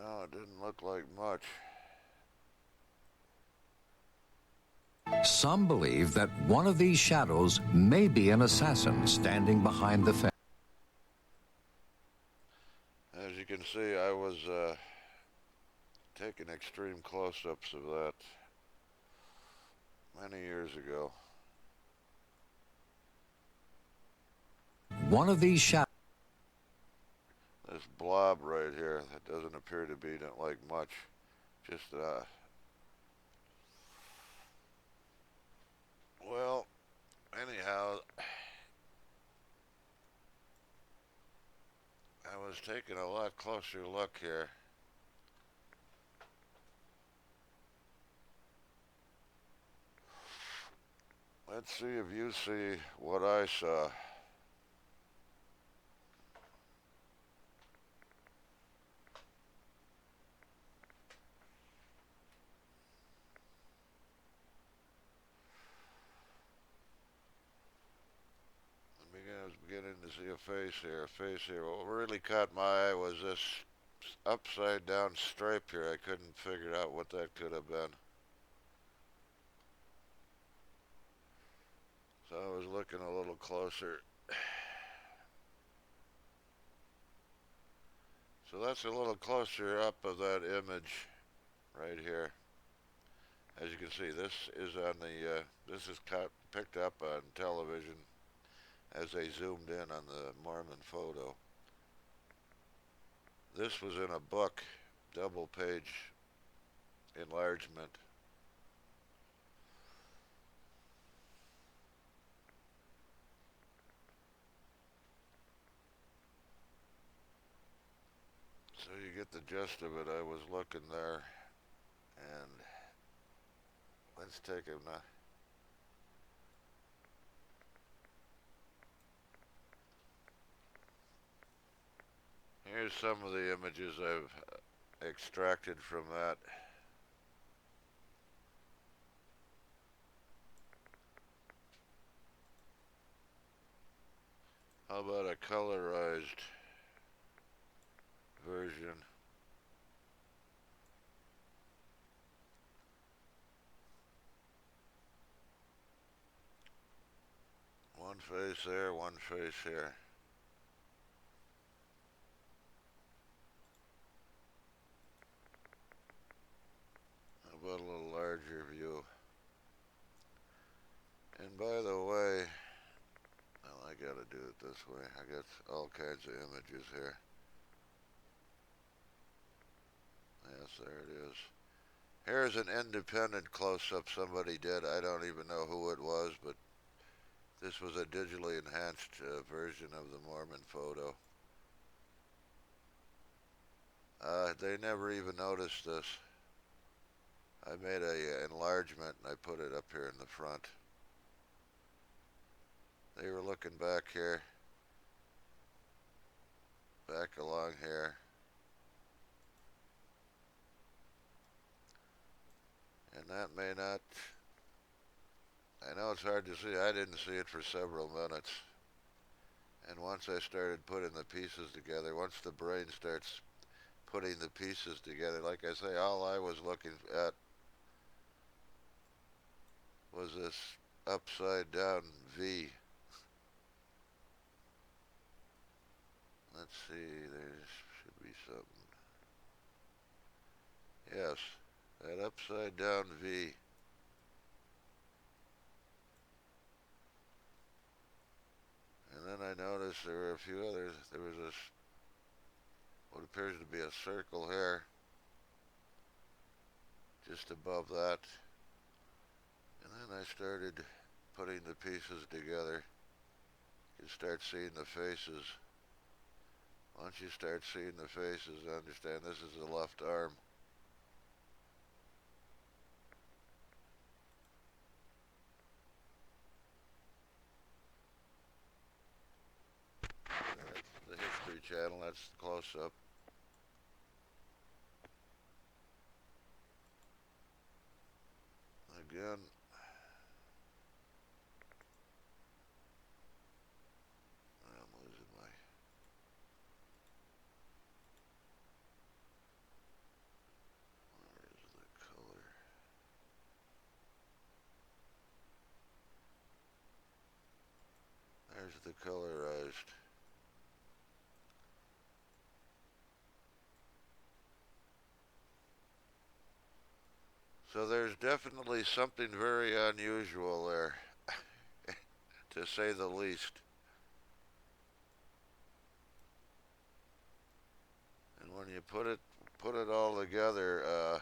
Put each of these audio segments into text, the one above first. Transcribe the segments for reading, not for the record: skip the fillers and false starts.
No, it didn't look like much. Some believe that one of these shadows may be an assassin standing behind the fence. As you can see, I was taking extreme close-ups of that many years ago. One of these shadows. This blob right here, that doesn't appear to be like much. Just, well, anyhow, I was taking a lot closer look here. Let's see if you see what I saw. I was beginning to see a face here. What really caught my eye was this upside down stripe here. I couldn't figure out what that could have been. So I was looking a little closer. So that's a little closer up of that image right here. As you can see, this is on the, this is picked up on television as they zoomed in on the Mormon photo. This was in a book, double page enlargement. So you get the gist of it. I was looking there, and let's take a now. Here's some of the images I've extracted from that. How about a colorized version? One face there, one face here. How about a little larger view? And by the way, well, I gotta do it this way. I got all kinds of images here. Yes, there it is. Here's an independent close-up somebody did. I don't even know who it was, but this was a digitally enhanced version of the Mormon photo. They never even noticed this. I made a enlargement and I put it up here in the front. They were looking back here, back along here. And that may not, I know it's hard to see. I didn't see it for several minutes. And once I started putting the pieces together, once the brain starts putting the pieces together, like I say, all I was looking at was this upside down V. Let's see, there should be something. Yes, that upside down V. And then I noticed there were a few others. There was this, what appears to be a circle here, just above that. And then I started putting the pieces together. You can start seeing the faces. Once you start seeing the faces, understand this is the left arm. That's the History Channel, that's the close-up. Again, I'm losing my... Where's the colorized? So there's definitely something very unusual there, to say the least. And when you put it all together, I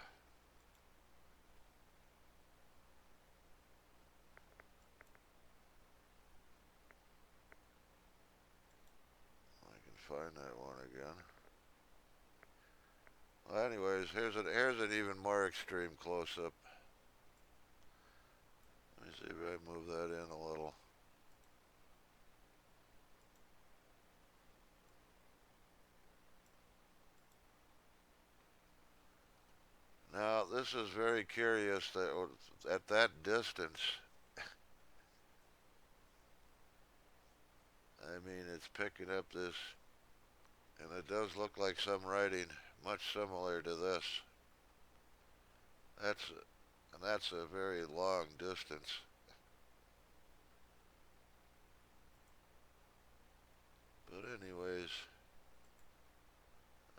can find that one again. Well, anyways, here's an even more extreme close-up. Let me see if I move that in a little. Now, this is very curious that at that distance, I mean, it's picking up this, and it does look like some writing much similar to this. That's, and that's a very long distance. But anyways,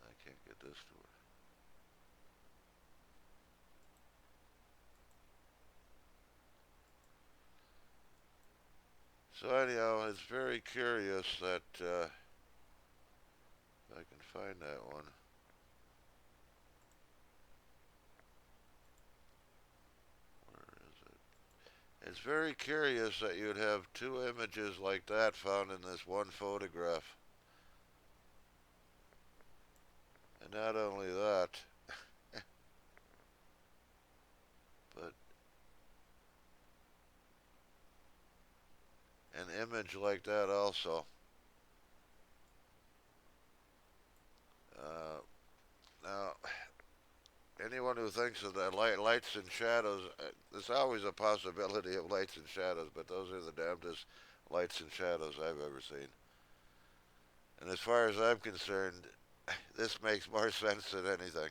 I can't get this to work. So anyhow, it's very curious that, if I can find that one. Where is it? It's very curious that you'd have two images like that found in this one photograph. And not only that, but an image like that also. Uh, Now, anyone who thinks of the lights and shadows, there's always a possibility of lights and shadows, but those are the damnedest lights and shadows I've ever seen. And as far as I'm concerned, this makes more sense than anything.